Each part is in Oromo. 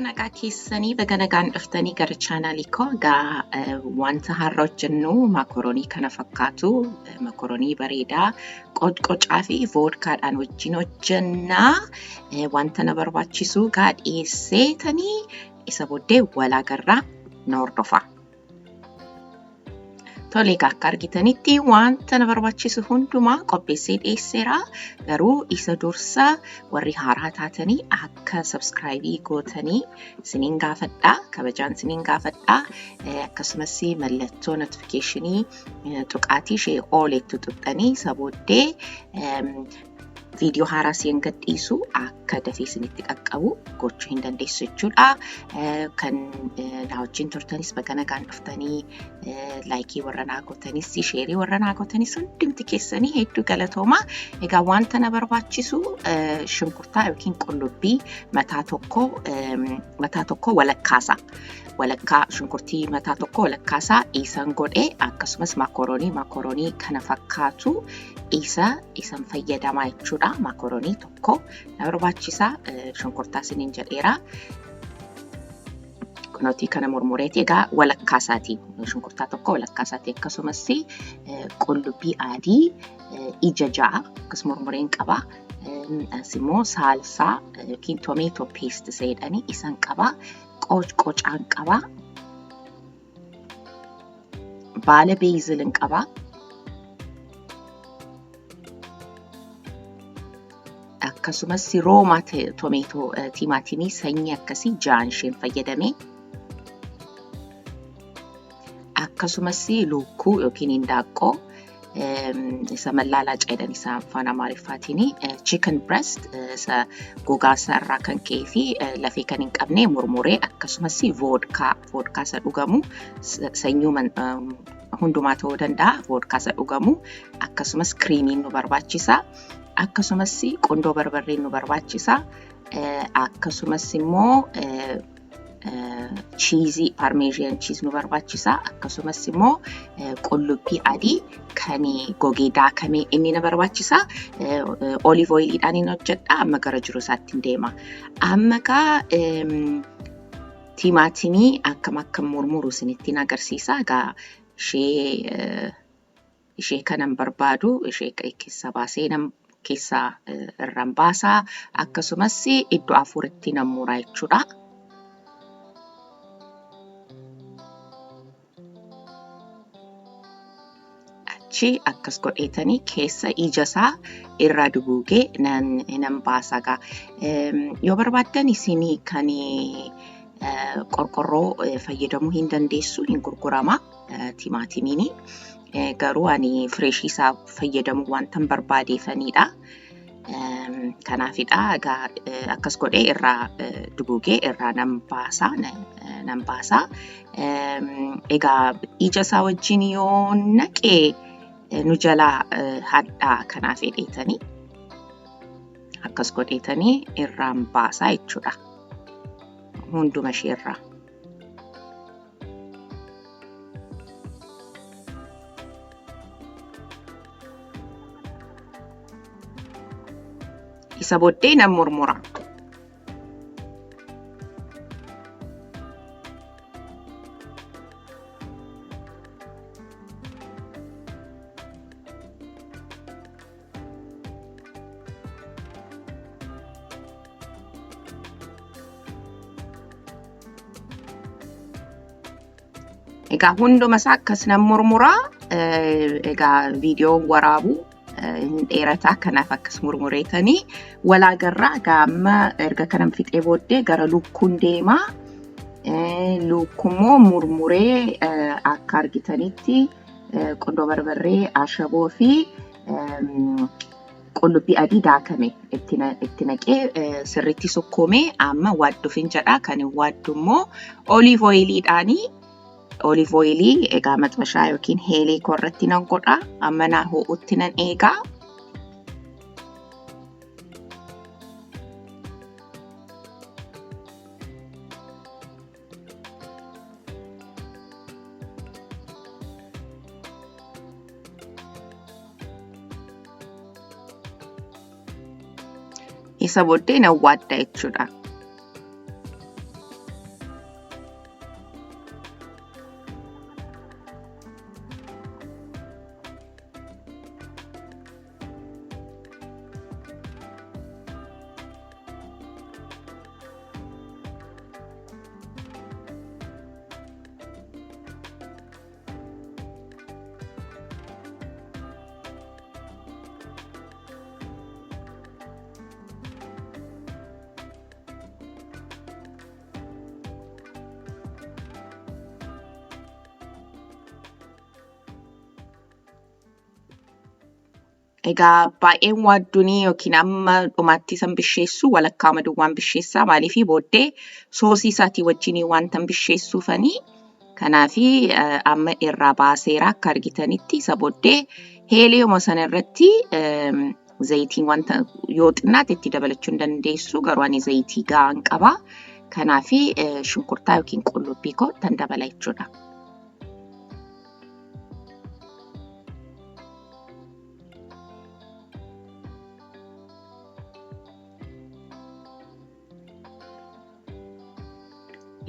nagaa keessanii baga nagaan dhuftanii gara chaanaalii koo wanta har'a hojjennu maakaroonii kana fakkaatu maakaroonii bareedaa qoqocaa fi voodkaadhaan wajjin hojjennaa wanta na barbaachisu dhiyeesseetanii isa booddee walaagarraa na hordofaa. Tole akka argitanitti wanta na barbaachisu hundumaa qopheessee dhiyeesseera. Garuu isa dursa warri haaraa taatanii akka subscribe gootanii isiniin gaafadhaa, kabajaan isiniin gaafadhaa. Akkasumas mallattoo notificationii tuqaatii ishee ooletti tuqxanii isa booddee video haaraa siin gadhiisu akka dafee isinitti qaqqabu gochuu hin dandeessu jechuudha. Kan na wajjin turtanis baga nagaan dhuftanii laayikii warra naa gootanis sheerii warra naa gootanis hundumti keessanii hedduu galatoomaa. Egaa wanta na barbaachisu shunkurtaa yookiin qullubbii mataa tokko walakkaa shunkurtii mataa tokko walakkaasaa isan godhee akkasumas maakaroonii kana fakkaatu isan fayyadamaa jechuudha. Maakaroonii tokko na barbaachisa shunkurtaa isiniin jedheera. Kunooti kana murmureeti egaa walakkaasaati shunkurtaa tokko walakkaasaati akkasumas qullubbii adii ija 6 akkasuma murmureen qaba. Immoo saalsaa yookiin tomato paste jedhanii isan qaba. Qoqocaan qaba. Baala basilin qaba. Akkasumas Roma tomato timaatimii sanyii akkasii 6 fayyadame. Akkasumas lukkuu yookiin indaaqqoo isa mallaalaa jedhan isa afaan Amaariffaatiin chicken breast isa gogaa irraa kan ka'ee fi lafee kan hin qabne murmuree akkasumas voodkaa isa dhugamu sanyuu hundumaa ta'uu danda'a voodkaa isa dhugamu akkasumas creamiin nu barbaachisa akkasumas qondoo barbarreen nu barbaachisa akkasumas immoo cheesy parmesan cheese nu barbaachisa akkasumas immoo qullubbii adii kan gogee daakamee inni na barbaachisa olive oilidhaan hin hojjedha amma gara jiru isaatti deema amma timaatimii akka murmuru isinitti agarsiisa egaa ishee kanan barbaadu ishee keessa baasee keessa irraan baasaa akkasumas iddoo afuritti nan muraa jechuudha. Akkas godheetanii keessa ija isaa irraa duguugee nan baasaa. Yoo barbaaddan isinii kan qorqorroo fayyadamuu hin dandeessu hin gurgurama timaatimiin garuu ani fireeshii isaa fayyadamuu wantan barbaadeefanidha. Kanaafidha akkas godhee irraa duguugee irraa nan baasaa. Egaa ija isaa wajjin yoo naqee nu jalaa hadhaa kanaaf jedheetanii akkas godheetanii irraan baasaa jechuudha. Hunduma ishee irraa. Isa booddee nan murmura. Egaa hunduma isaa akkas nan murmuraa. Egaa viidiyoon waraabu hin dheerataa kanaaf akkas murmureetanii walaagarraa amma erga kanan fixee booddee gara lukkuun deema. Lukkuummoo murmuree akka argitanitti qondoo barbarree ashaboo fi qullubbii adii daakame itti naqee sirriitti sukkuumee amma waadduufin jedha. Kan waaddu immoo olive oilidhaanii. Olive oilii egaa maxxashaa yookiin heelee korratti nan godha amma naa ho'utti nan eegaa Isa booddee na waadda jechuudha. Egaa baay'een waaddunii yookiin amma dhumaatti san bisheessu walakkaa maduwwaan bisheessaa maaliifii booddee soosii isaatii wajjinii wanta bisheessuufanii kanaafi amma irraa baaseera akka argitanitti isa booddee heeliyuma sana irratti zayitiin wanta yoo xinnaate itti dabalachuu hin dandeessu garuu ani zayitii gahaan qaba kanaafi shunkurtaa yookiin qullubbii koo tan dabala jechuudha.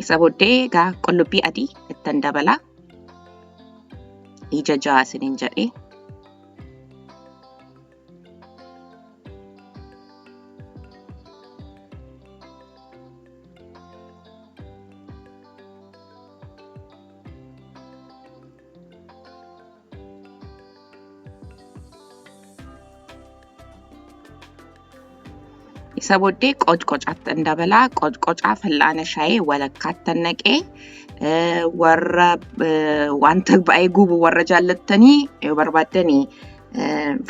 Isa booddee egaa qullubbii adii ittan dabala. Ija ja'a isiniin jedhee. Isa booddee qoqocaatti dabalaa. Qoqocaa fal'aana shaayee walakkaatti naqee warra wanta baay'ee gubu warra jaallattanii yoo barbaaddanii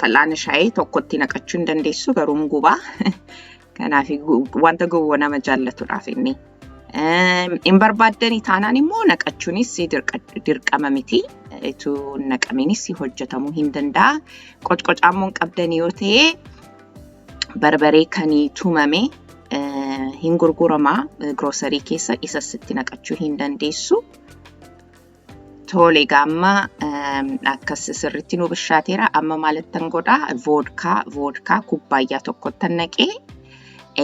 fal'aana shaayee tokkotti naqachuu hin dandeessu garuu gubaa. Kanaaf wanta gubu nama jaallatudhaaf inni. In barbaaddanii taanaan immoo naqachuunis dirqama miti. Ituu naqaminis hojjetamuu hin danda'a. Qoqocaa immoo qabdanii yoo ta'e barbaree kan tumame hin gurgurama grocery keessa isa sitti naqachuu hin dandeessu. Tole gamma akkas sirriitti nu bishaateera amma maalattan godhaa voodkaa kubbaayyaa tokkotti naqee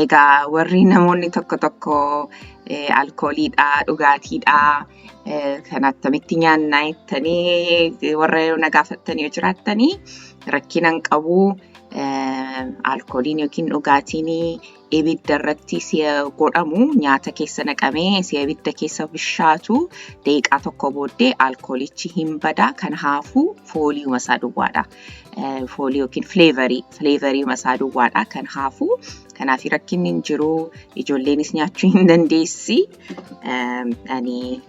egaa warri namoonni tokko alkooliidha dhugaatiidha kan attamitti nyaannaa jettanii warra na gaafattanii jiraattanii rakkinan qabu. Alkooliin yookiin dhugaatiin ibidda irratti si'a godhamu nyaata keessa naqamee si'a ibidda keessa bishaatu daqiiqaa tokko booddee alkoolichi hin bada kanaafuu fooliiwuma isaa duwwaadha. Foolii yookiin fleevariiwuma isaa duwwaadha kanaafuu kanaaf rakkinni hin jiru ijoolleenis nyaachuu hin dandeessi. Ani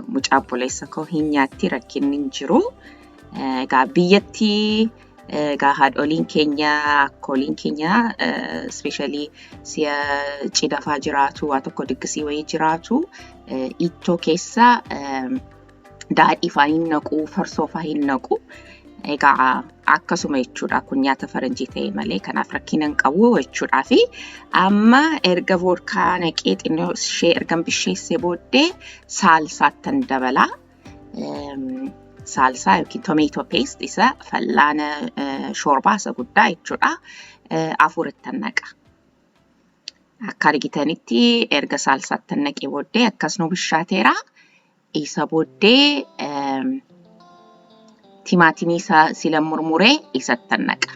mucaa obboleessa koo hin nyaatti rakkinni hin jiru. Egaa biyyatti haadholiin keenya akkooliin keenya especially si'a cidhafaa jiraatu waa tokko diggisii wayii jiraatu ittoo keessa daadhii fa'aa hin naqu farsoo fa'aa hin naqu. Egaa akkasuma jechuudha kun nyaata faranjii ta'e malee kanaaf rakkina hin qabu jechuudhaa fi amma erga voodkaa naqee xinnoo ishee ergan bisheessee booddee saalsaattan dabala. Salsa yookiin tomato paste isa fal'aana shorbaa isa guddaa jechuudha. Afurittan naqa. Akka argitanitti erga salsaattan naqee booddee akkas nu bishaateera. Isa booddee timaatimii isa sila murmuree isattan naqa.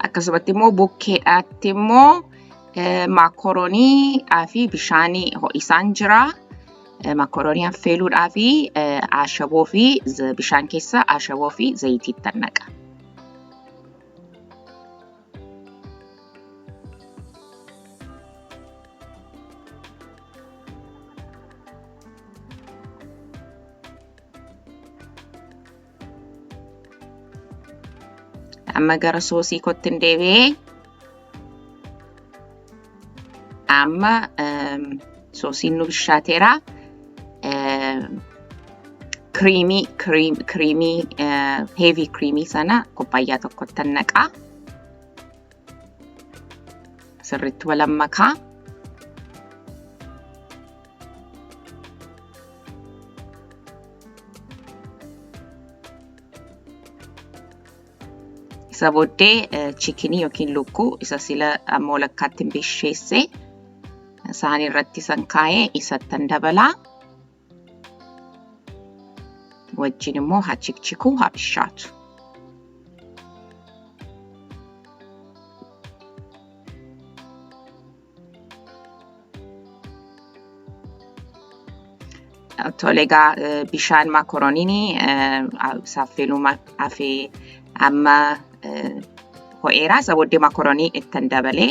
Akkasumatti immoo bukkeedhaatti immoo maakaroonii fi bishaanii ho'isaan jira. Maakaroonii affeeluudhaa fi ashaboo fi bishaan keessa ashaboo fi zayitiitti naqa. Amma gara soosii kottin deebi'ee Amma soosiin nu bishaateera. Creamy heavy creamy sana kubbayyaa tokkotti naqaa. Sirriitti wal makaa. Isa booddee chikinii yookiin lukkuu isa sila ammoo lakkaatti bisheessee saanii irratti san kaa'ee isattan dabalaa. Wajjin immoo haa chikchikuu haa bishaatu. Tole egaa bishaan maakaroonii saaffiluu afee amma ho'eera. Isa booddee maakaroonii ittan dabalee.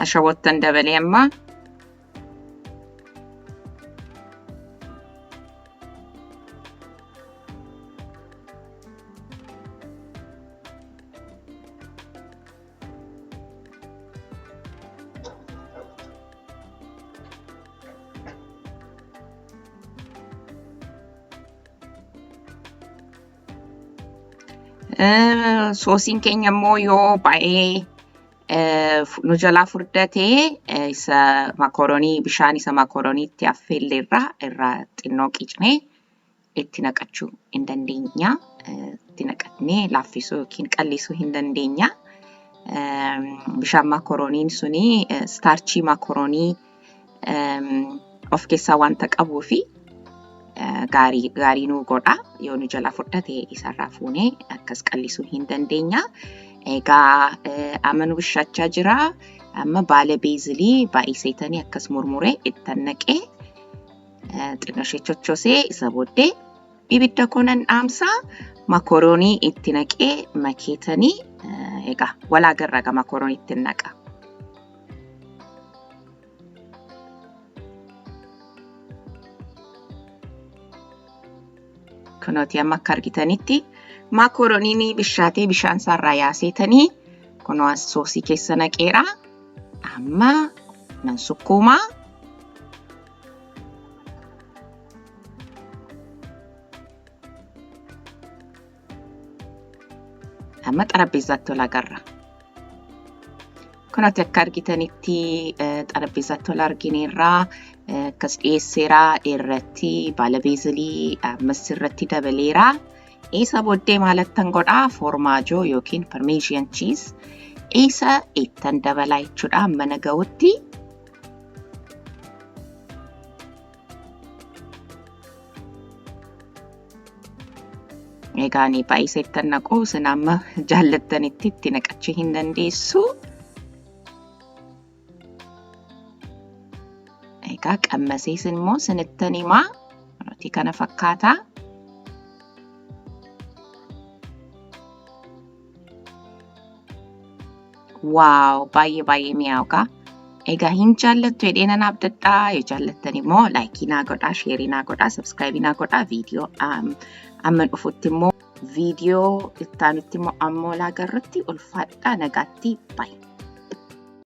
Ashawottan dabalee amma. Soosiin keenya immoo yoo baay'ee nu jalaa furdatee isa maakaroonii bishaan isa maakarooniitti affeelle irraa xinnoo qicnee itti naqachuu hin dandeenya. Itti naqatnee laaffisuu yookiin qallisuu hin dandeenya. Bishaan maakarooniin suni staarchii maakaroonii of keessaa wanta qabuu fi gaarii nu godha. Yoo nu jalaa fudhate isarraa fuunee akkas qallisuu hin dandeenya. Egaa amma nu bishaachaa jira. Amma baala beezilii baay'iseetanii akkas murmuree ittan naqee xinnoo ishee chochoosee isa booddee ibidda konan dhaamsaa maakaroonii itti naqee makeetanii egaa walaa garraga maakaroonii itti naqa. Kunooti amma akka argitanitti maakarooniin bishaatee bishaan isaarraa yaaseetanii kunoo as soosii keessa naqeera. Amma nan sukkuumaa. Amma xarapheezaatti ol agarra. Kunooti akka argitanitti xarapheezaatti ol argineerraa akkas dhiyeesseera irratti baala beezilii ammas irratti dabaleera. Isa booddee maalattan godhaa formaajoo yookiin parmeezhiyan chiis isa ittan dabalaa jechuudha mana ga'utti. Egaa ni baay'isee ittan naquu isin amma jaallattanitti itti naqachuu hin dandeessu. Egaa qammasee isin immoo isinittan himaa nuti kana fakkaata. Waaw baay'ee mi'aawudha. Egaa hin jaallattu jedhee nan abdadhaa. Yoo jaallattan immoo laayikii naa godhaa, sheerii naa godhaa, sabskiraayibii naa godhaa. Viidiyoo amma dhufutti immoo viidiyoo itti aanutti immoo ammoo laagarratti ulfaadhaa nagaatti baay'ee.